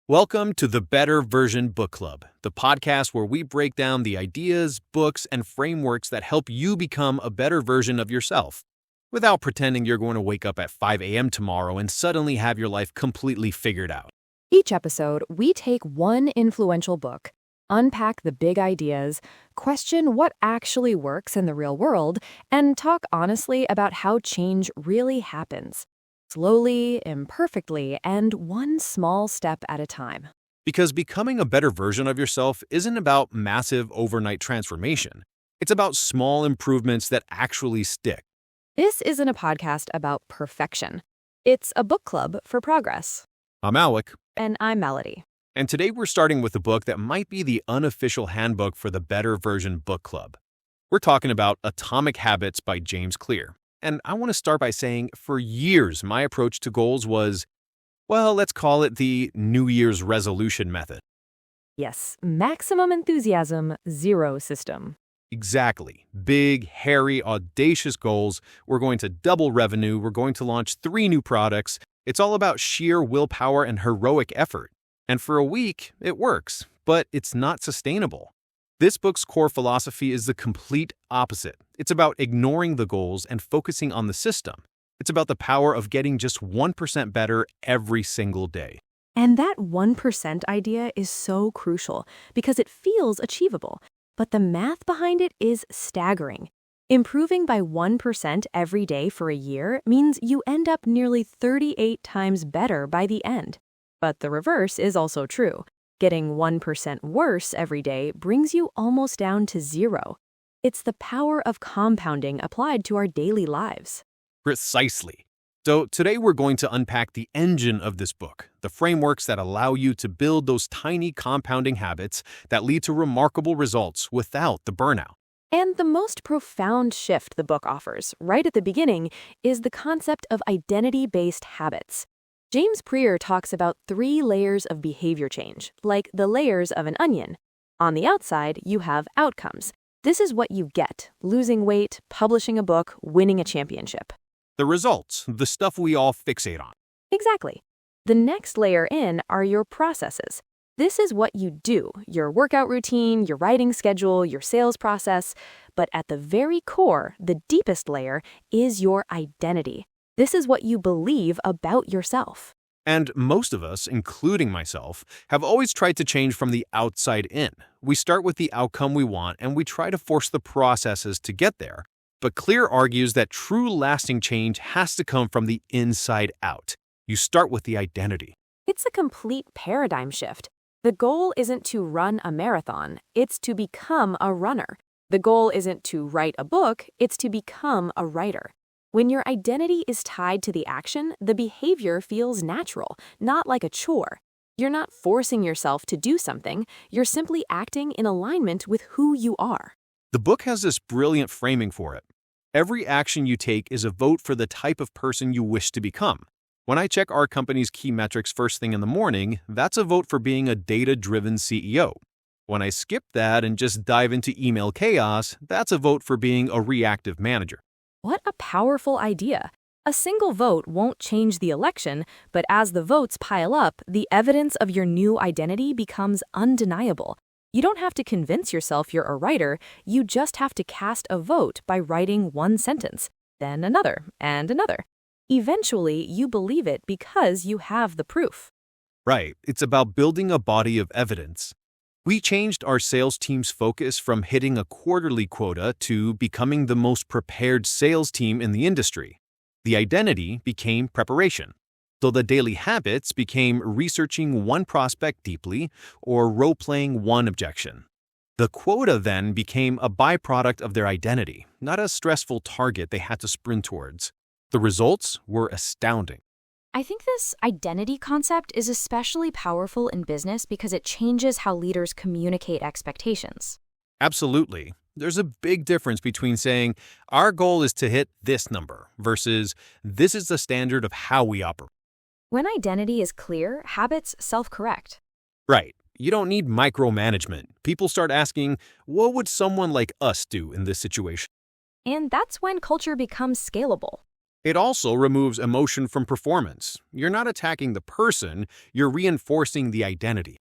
Welcome to the Better Version Book Club, the podcast where we break down the ideas, books, and frameworks that help you become a better version of yourself, without pretending you're going to wake up at 5 a.m. tomorrow and suddenly have your life completely figured out. Each episode, we take one influential book, unpack the big ideas, question what actually works in the real world, and talk honestly about how change really happens. Slowly, imperfectly, and one small step at a time. Because becoming a better version of yourself isn't about massive overnight transformation. It's about small improvements that actually stick. This isn't a podcast about perfection. It's a book club for progress. I'm Alec. And I'm Melody. And today we're starting with a book that might be the unofficial handbook for the Better Version Book Club. We're talking about Atomic Habits by James Clear. And I want to start by saying, for years, my approach to goals was, well, let's call it the New Year's resolution method. Yes, maximum enthusiasm, zero system. Exactly. Big, hairy, audacious goals. We're going to double revenue. We're going to launch 3 new products. It's all about sheer willpower and heroic effort. And for a week, it works, but it's not sustainable. This book's core philosophy is the complete opposite. It's about ignoring the goals and focusing on the system. It's about the power of getting just 1% better every single day. And that 1% idea is so crucial because it feels achievable, but the math behind it is staggering. Improving by 1% every day for a year means you end up nearly 38 times better by the end. But the reverse is also true. Getting 1% worse every day brings you almost down to zero. It's the power of compounding applied to our daily lives. Precisely. So today we're going to unpack the engine of this book, the frameworks that allow you to build those tiny compounding habits that lead to remarkable results without the burnout. And the most profound shift the book offers, right at the beginning, is the concept of identity-based habits. James Clear talks about 3 layers of behavior change, like the layers of an onion. On the outside, you have outcomes. This is what you get: losing weight, publishing a book, winning a championship. The results, the stuff we all fixate on. Exactly. The next layer in are your processes. This is what you do, your workout routine, your writing schedule, your sales process. But at the very core, the deepest layer, is your identity. This is what you believe about yourself. And most of us, including myself, have always tried to change from the outside in. We start with the outcome we want and we try to force the processes to get there. But Clear argues that true lasting change has to come from the inside out. You start with the identity. It's a complete paradigm shift. The goal isn't to run a marathon, it's to become a runner. The goal isn't to write a book, it's to become a writer. When your identity is tied to the action, the behavior feels natural, not like a chore. You're not forcing yourself to do something, you're simply acting in alignment with who you are. The book has this brilliant framing for it. Every action you take is a vote for the type of person you wish to become. When I check our company's key metrics first thing in the morning, that's a vote for being a data-driven CEO. When I skip that and just dive into email chaos, that's a vote for being a reactive manager. What a powerful idea. A single vote won't change the election, but as the votes pile up, the evidence of your new identity becomes undeniable. You don't have to convince yourself you're a writer, you just have to cast a vote by writing one sentence, then another, and another. Eventually, you believe it because you have the proof. Right, it's about building a body of evidence. We changed our sales team's focus from hitting a quarterly quota to becoming the most prepared sales team in the industry. The identity became preparation. So the daily habits became researching one prospect deeply or role-playing one objection. The quota then became a byproduct of their identity, not a stressful target they had to sprint towards. The results were astounding. I think this identity concept is especially powerful in business because it changes how leaders communicate expectations. Absolutely. There's a big difference between saying, our goal is to hit this number, versus this is the standard of how we operate. When identity is clear, habits self-correct. Right. You don't need micromanagement. People start asking, what would someone like us do in this situation? And that's when culture becomes scalable. It also removes emotion from performance. You're not attacking the person, you're reinforcing the identity.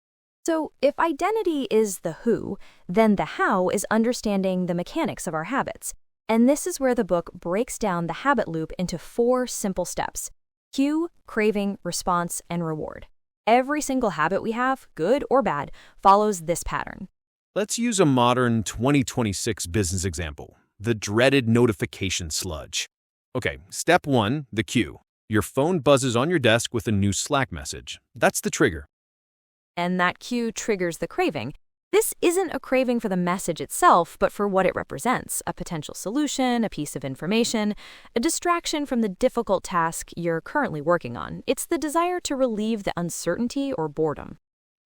So, if identity is the who, then the how is understanding the mechanics of our habits. And this is where the book breaks down the habit loop into 4 simple steps: cue, craving, response, and reward. Every single habit we have, good or bad, follows this pattern. Let's use a modern 2026 business example, the dreaded notification sludge. Okay, step 1, the cue. Your phone buzzes on your desk with a new Slack message. That's the trigger. And that cue triggers the craving. This isn't a craving for the message itself, but for what it represents: a potential solution, a piece of information, a distraction from the difficult task you're currently working on. It's the desire to relieve the uncertainty or boredom.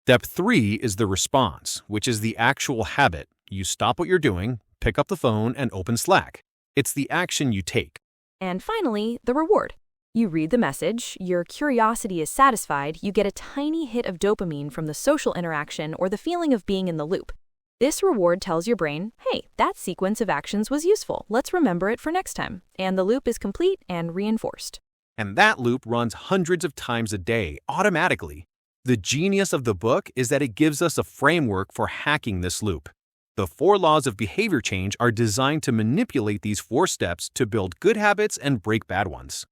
Step 3 is the response, which is the actual habit. You stop what you're doing, pick up the phone, and open Slack. It's the action you take. And finally, the reward. You read the message, your curiosity is satisfied, you get a tiny hit of dopamine from the social interaction or the feeling of being in the loop. This reward tells your brain, hey, that sequence of actions was useful, let's remember it for next time. And the loop is complete and reinforced. And that loop runs hundreds of times a day, automatically. The genius of the book is that it gives us a framework for hacking this loop. The 4 laws of behavior change are designed to manipulate these 4 steps to build good habits and break bad ones.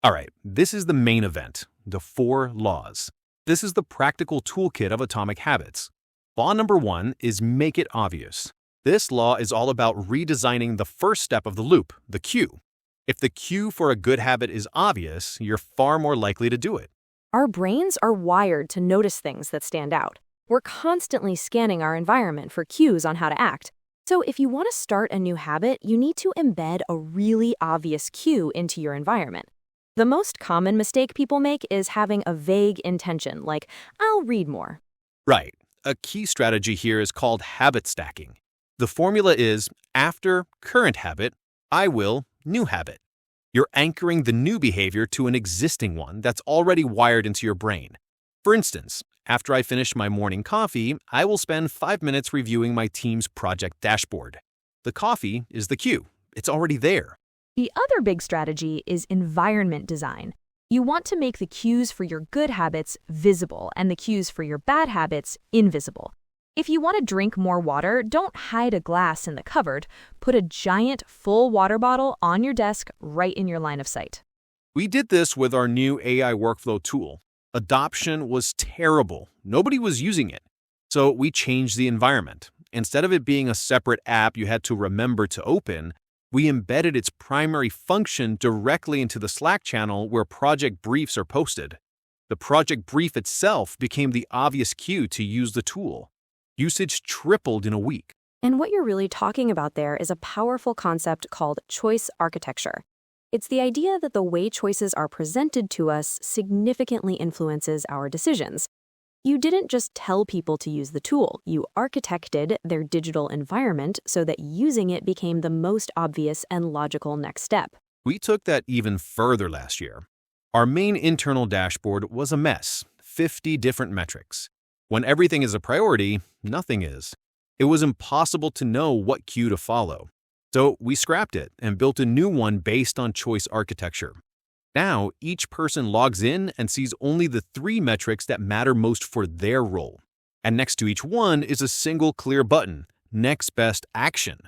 All right, this is the main event, the 4 laws. This is the practical toolkit of atomic habits. Law number 1 is make it obvious. This law is all about redesigning the first step of the loop, the cue. If the cue for a good habit is obvious, you're far more likely to do it. Our brains are wired to notice things that stand out. We're constantly scanning our environment for cues on how to act. So if you want to start a new habit, you need to embed a really obvious cue into your environment. The most common mistake people make is having a vague intention, like, I'll read more. Right. A key strategy here is called habit stacking. The formula is, after current habit, I will new habit. You're anchoring the new behavior to an existing one that's already wired into your brain. For instance, after I finish my morning coffee, I will spend 5 minutes reviewing my team's project dashboard. The coffee is the cue. It's already there. The other big strategy is environment design. You want to make the cues for your good habits visible and the cues for your bad habits invisible. If you want to drink more water, don't hide a glass in the cupboard. Put a giant, full water bottle on your desk right in your line of sight. We did this with our new AI workflow tool. Adoption was terrible. Nobody was using it. So we changed the environment. Instead of it being a separate app you had to remember to open, we embedded its primary function directly into the Slack channel where project briefs are posted. The project brief itself became the obvious cue to use the tool. Usage tripled in a week. And what you're really talking about there is a powerful concept called choice architecture. It's the idea that the way choices are presented to us significantly influences our decisions. You didn't just tell people to use the tool, you architected their digital environment so that using it became the most obvious and logical next step. We took that even further last year. Our main internal dashboard was a mess, 50 different metrics. When everything is a priority, nothing is. It was impossible to know what cue to follow. So we scrapped it and built a new one based on choice architecture. Now, each person logs in and sees only the 3 metrics that matter most for their role. And next to each one is a single clear button, next best action.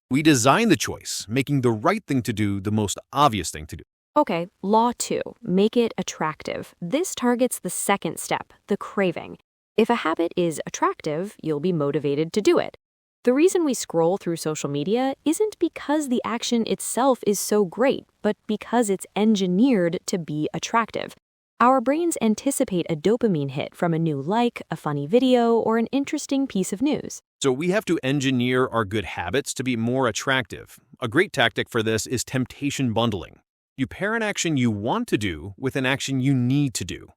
We designed the choice, making the right thing to do the most obvious thing to do. Okay, law 2, make it attractive. This targets the second step, the craving. If a habit is attractive, you'll be motivated to do it. The reason we scroll through social media isn't because the action itself is so great, but because it's engineered to be attractive. Our brains anticipate a dopamine hit from a new like, a funny video, or an interesting piece of news. So we have to engineer our good habits to be more attractive. A great tactic for this is temptation bundling. You pair an action you want to do with an action you need to do.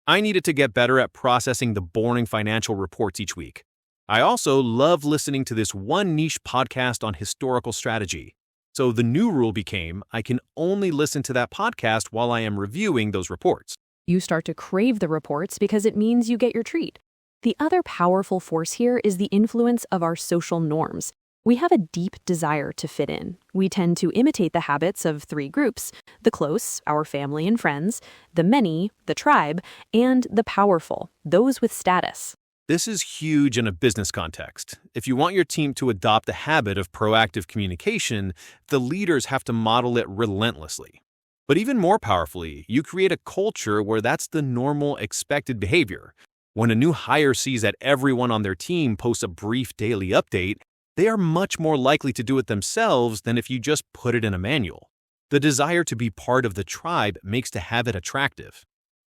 I needed to get better at processing the boring financial reports each week. I also love listening to this one niche podcast on historical strategy. So the new rule became I can only listen to that podcast while I am reviewing those reports. You start to crave the reports because it means you get your treat. The other powerful force here is the influence of our social norms. We have a deep desire to fit in. We tend to imitate the habits of three groups: the close, our family and friends; the many, the tribe; and the powerful, those with status. This is huge in a business context. If you want your team to adopt the habit of proactive communication, the leaders have to model it relentlessly. But even more powerfully, you create a culture where that's the normal, expected behavior. When a new hire sees that everyone on their team posts a brief daily update, they are much more likely to do it themselves than if you just put it in a manual. The desire to be part of the tribe makes the habit attractive.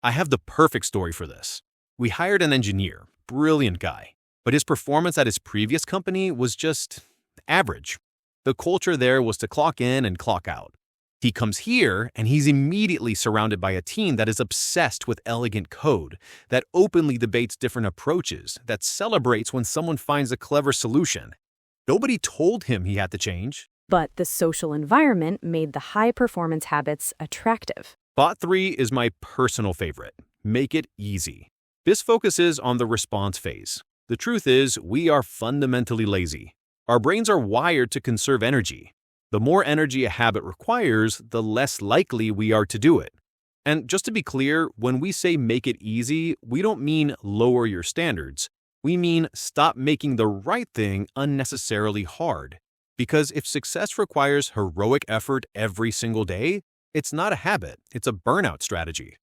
I have the perfect story for this. We hired an engineer, brilliant guy, but his performance at his previous company was just average. The culture there was to clock in and clock out. He comes here and he's immediately surrounded by a team that is obsessed with elegant code, that openly debates different approaches, that celebrates when someone finds a clever solution. Nobody told him he had to change. But the social environment made the high-performance habits attractive. Bot 3 is my personal favorite. Make it easy. This focuses on the response phase. The truth is, we are fundamentally lazy. Our brains are wired to conserve energy. The more energy a habit requires, the less likely we are to do it. And just to be clear, when we say make it easy, we don't mean lower your standards. We mean stop making the right thing unnecessarily hard. Because if success requires heroic effort every single day, it's not a habit, it's a burnout strategy.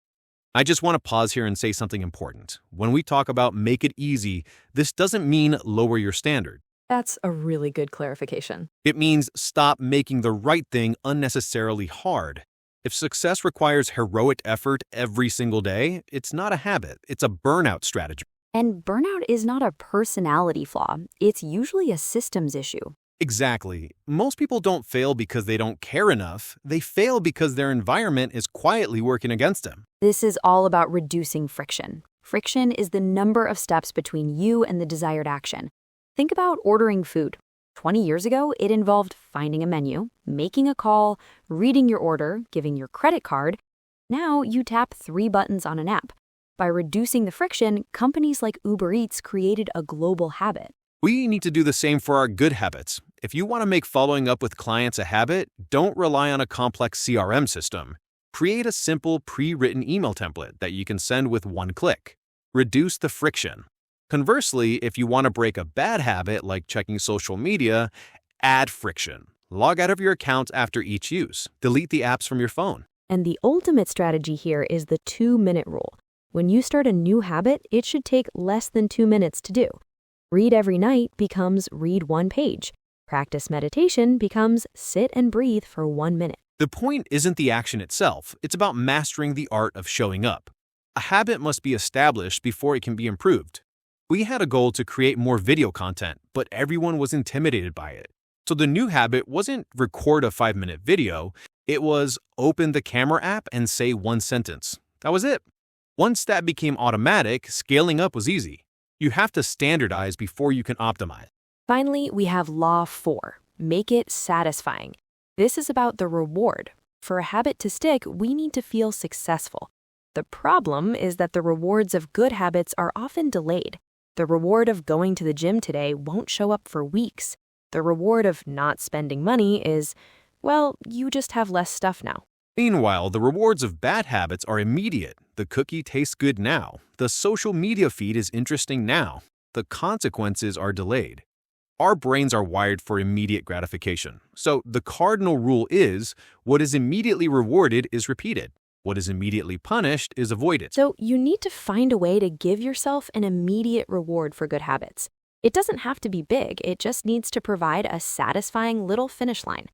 I just want to pause here and say something important. When we talk about make it easy, this doesn't mean lower your standard. That's a really good clarification. It means stop making the right thing unnecessarily hard. If success requires heroic effort every single day, it's not a habit, it's a burnout strategy. And burnout is not a personality flaw. It's usually a systems issue. Exactly. Most people don't fail because they don't care enough. They fail because their environment is quietly working against them. This is all about reducing friction. Friction is the number of steps between you and the desired action. Think about ordering food. 20 years ago, it involved finding a menu, making a call, reading your order, giving your credit card. Now you tap 3 buttons on an app. By reducing the friction, companies like Uber Eats created a global habit. We need to do the same for our good habits. If you want to make following up with clients a habit, don't rely on a complex CRM system. Create a simple pre-written email template that you can send with one click. Reduce the friction. Conversely, if you want to break a bad habit like checking social media, add friction. Log out of your account after each use. Delete the apps from your phone. And the ultimate strategy here is the 2-minute rule. When you start a new habit, it should take less than 2 minutes to do. Read every night becomes read 1 page. Practice meditation becomes sit and breathe for 1 minute. The point isn't the action itself, it's about mastering the art of showing up. A habit must be established before it can be improved. We had a goal to create more video content, but everyone was intimidated by it. So the new habit wasn't record a 5-minute video, it was open the camera app and say 1 sentence. That was it. Once that became automatic, scaling up was easy. You have to standardize before you can optimize. Finally, we have Law 4, make it satisfying. This is about the reward. For a habit to stick, we need to feel successful. The problem is that the rewards of good habits are often delayed. The reward of going to the gym today won't show up for weeks. The reward of not spending money is, well, you just have less stuff now. Meanwhile, the rewards of bad habits are immediate. The cookie tastes good now. The social media feed is interesting now. The consequences are delayed. Our brains are wired for immediate gratification. So the cardinal rule is, what is immediately rewarded is repeated. What is immediately punished is avoided. So you need to find a way to give yourself an immediate reward for good habits. It doesn't have to be big, it just needs to provide a satisfying little finish line.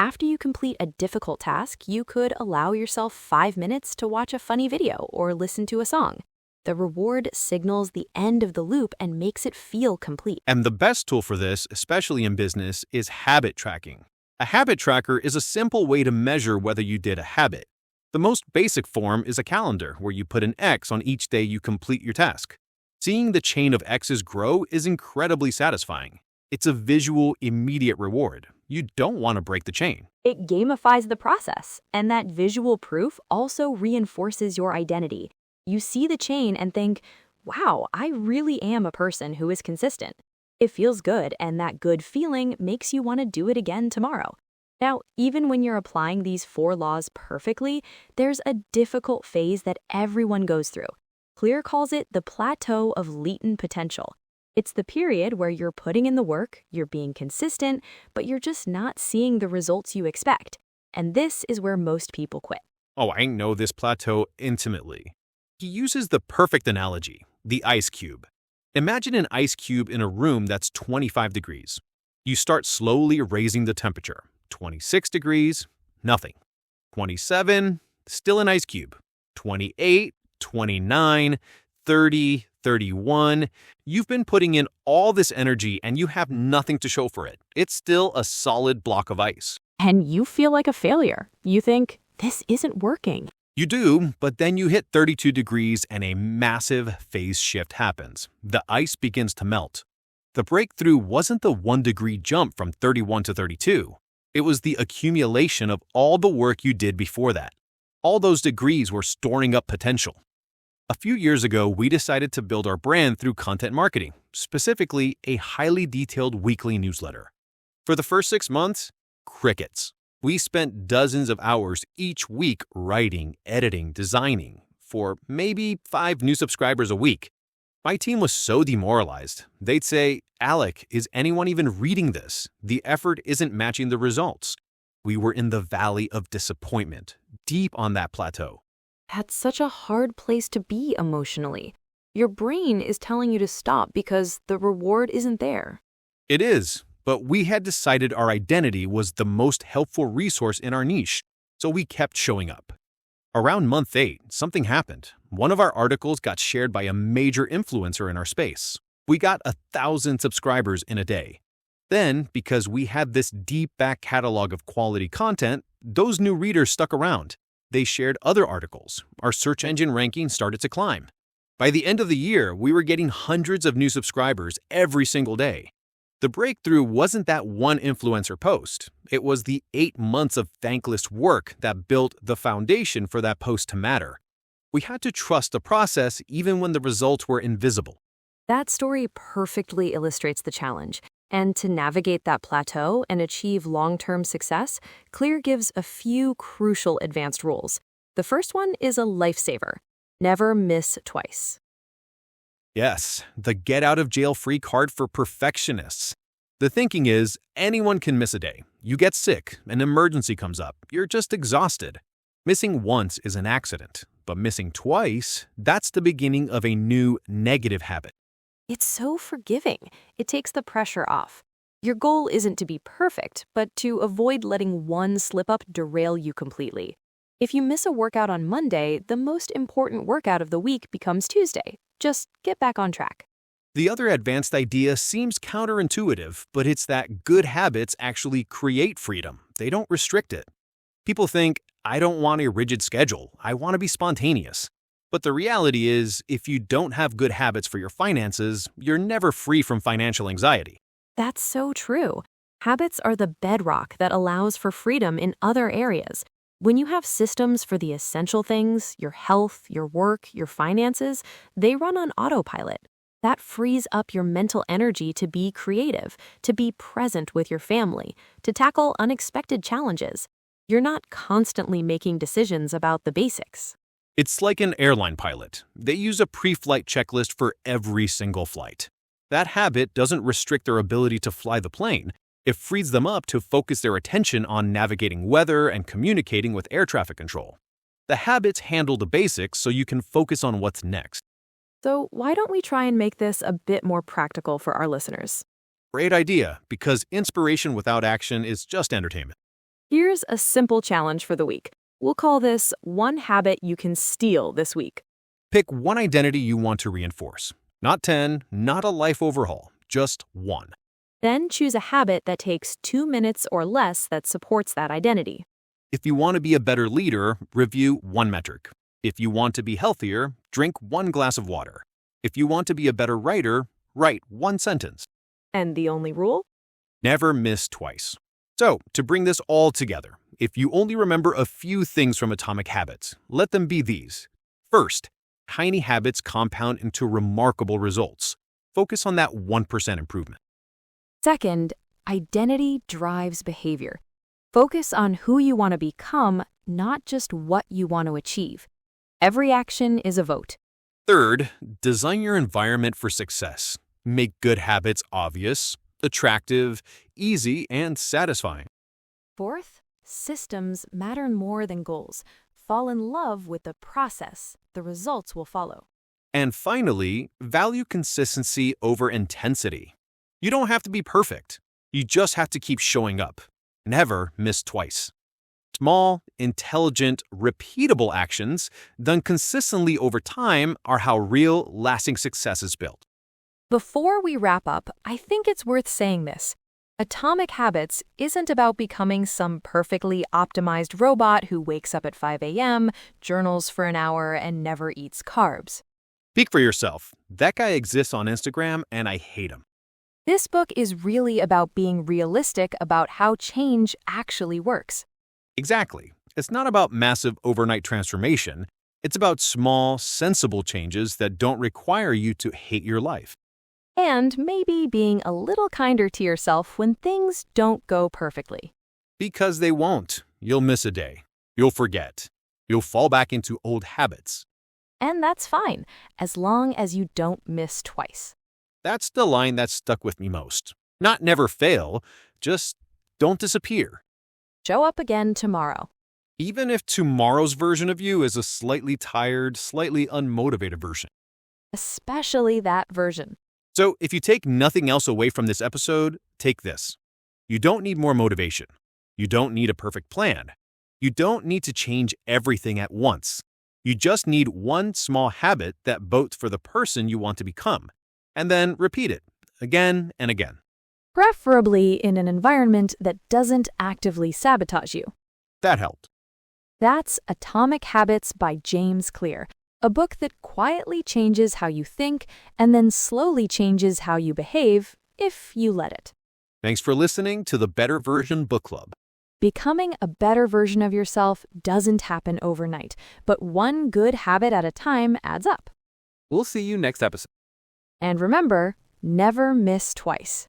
After you complete a difficult task, you could allow yourself 5 minutes to watch a funny video or listen to a song. The reward signals the end of the loop and makes it feel complete. And the best tool for this, especially in business, is habit tracking. A habit tracker is a simple way to measure whether you did a habit. The most basic form is a calendar where you put an X on each day you complete your task. Seeing the chain of X's grow is incredibly satisfying. It's a visual, immediate reward. You don't want to break the chain. It gamifies the process, and that visual proof also reinforces your identity. You see the chain and think, wow, I really am a person who is consistent. It feels good, and that good feeling makes you want to do it again tomorrow. Now, even when you're applying these 4 laws perfectly, there's a difficult phase that everyone goes through. Clear calls it the plateau of latent potential. It's the period where you're putting in the work, you're being consistent, but you're just not seeing the results you expect. And this is where most people quit. Oh, I know this plateau intimately. He uses the perfect analogy, the ice cube. Imagine an ice cube in a room that's 25 degrees. You start slowly raising the temperature. 26 degrees, nothing. 27, still an ice cube. 28, 29, 30, 31. You've been putting in all this energy and you have nothing to show for it. It's still a solid block of ice. And you feel like a failure. You think, this isn't working. You do, but then you hit 32 degrees and a massive phase shift happens. The ice begins to melt. The breakthrough wasn't the 1-degree jump from 31 to 32. It was the accumulation of all the work you did before that. All those degrees were storing up potential. A few years ago, we decided to build our brand through content marketing, specifically a highly detailed weekly newsletter. For the first 6 months, crickets. We spent dozens of hours each week writing, editing, designing for maybe 5 new subscribers a week. My team was so demoralized. They'd say, "Alec, is anyone even reading this? The effort isn't matching the results." We were in the valley of disappointment, deep on that plateau. That's such a hard place to be emotionally. Your brain is telling you to stop because the reward isn't there. It is, but we had decided our identity was the most helpful resource in our niche, so we kept showing up. Around month 8, something happened. One of our articles got shared by a major influencer in our space. We got 1,000 subscribers in a day. Then, because we had this deep back catalog of quality content, those new readers stuck around. They shared other articles. Our search engine ranking started to climb. By the end of the year, we were getting hundreds of new subscribers every single day. The breakthrough wasn't that one influencer post. It was the 8 months of thankless work that built the foundation for that post to matter. We had to trust the process even when the results were invisible. That story perfectly illustrates the challenge. And to navigate that plateau and achieve long-term success, Clear gives a few crucial advanced rules. The first one is a lifesaver. Never miss twice. Yes, the get-out-of-jail-free card for perfectionists. The thinking is, anyone can miss a day. You get sick, an emergency comes up, you're just exhausted. Missing once is an accident, but missing twice, that's the beginning of a new negative habit. It's so forgiving. It takes the pressure off. Your goal isn't to be perfect, but to avoid letting one slip-up derail you completely. If you miss a workout on Monday, the most important workout of the week becomes Tuesday. Just get back on track. The other advanced idea seems counterintuitive, but it's that good habits actually create freedom. They don't restrict it. People think, I don't want a rigid schedule. I want to be spontaneous. But the reality is, if you don't have good habits for your finances, you're never free from financial anxiety. That's so true. Habits are the bedrock that allows for freedom in other areas. When you have systems for the essential things, your health, your work, your finances, they run on autopilot. That frees up your mental energy to be creative, to be present with your family, to tackle unexpected challenges. You're not constantly making decisions about the basics. It's like an airline pilot. They use a pre-flight checklist for every single flight. That habit doesn't restrict their ability to fly the plane. It frees them up to focus their attention on navigating weather and communicating with air traffic control. The habits handle the basics so you can focus on what's next. So why don't we try and make this a bit more practical for our listeners? Great idea, because inspiration without action is just entertainment. Here's a simple challenge for the week. We'll call this one habit you can steal this week. Pick one identity you want to reinforce. Not 10, not a life overhaul, just one. Then choose a habit that takes 2 minutes or less that supports that identity. If you want to be a better leader, review one metric. If you want to be healthier, drink 1 glass of water. If you want to be a better writer, write 1 sentence. And the only rule? Never miss twice. So, to bring this all together, if you only remember a few things from Atomic Habits, let them be these. First, tiny habits compound into remarkable results. Focus on that 1% improvement. Second, identity drives behavior. Focus on who you want to become, not just what you want to achieve. Every action is a vote. Third, design your environment for success. Make good habits obvious, attractive, easy, and satisfying. Fourth, systems matter more than goals. Fall in love with the process. The results will follow. And finally, value consistency over intensity. You don't have to be perfect. You just have to keep showing up. Never miss twice. Small, intelligent, repeatable actions done consistently over time are how real, lasting success is built. Before we wrap up, I think it's worth saying this. Atomic Habits isn't about becoming some perfectly optimized robot who wakes up at 5 a.m., journals for an hour, and never eats carbs. Speak for yourself. That guy exists on Instagram, and I hate him. This book is really about being realistic about how change actually works. Exactly. It's not about massive overnight transformation. It's about small, sensible changes that don't require you to hate your life. And maybe being a little kinder to yourself when things don't go perfectly. Because they won't. You'll miss a day. You'll forget. You'll fall back into old habits. And that's fine, as long as you don't miss twice. That's the line that stuck with me most. Not never fail, just don't disappear. Show up again tomorrow. Even if tomorrow's version of you is a slightly tired, slightly unmotivated version. Especially that version. So if you take nothing else away from this episode, take this. You don't need more motivation. You don't need a perfect plan. You don't need to change everything at once. You just need one small habit that votes for the person you want to become, and then repeat it again and again. Preferably in an environment that doesn't actively sabotage you. That helped. That's Atomic Habits by James Clear, a book that quietly changes how you think and then slowly changes how you behave if you let it. Thanks for listening to the Better Version Book Club. Becoming a better version of yourself doesn't happen overnight, but one good habit at a time adds up. We'll see you next episode. And remember, never miss twice.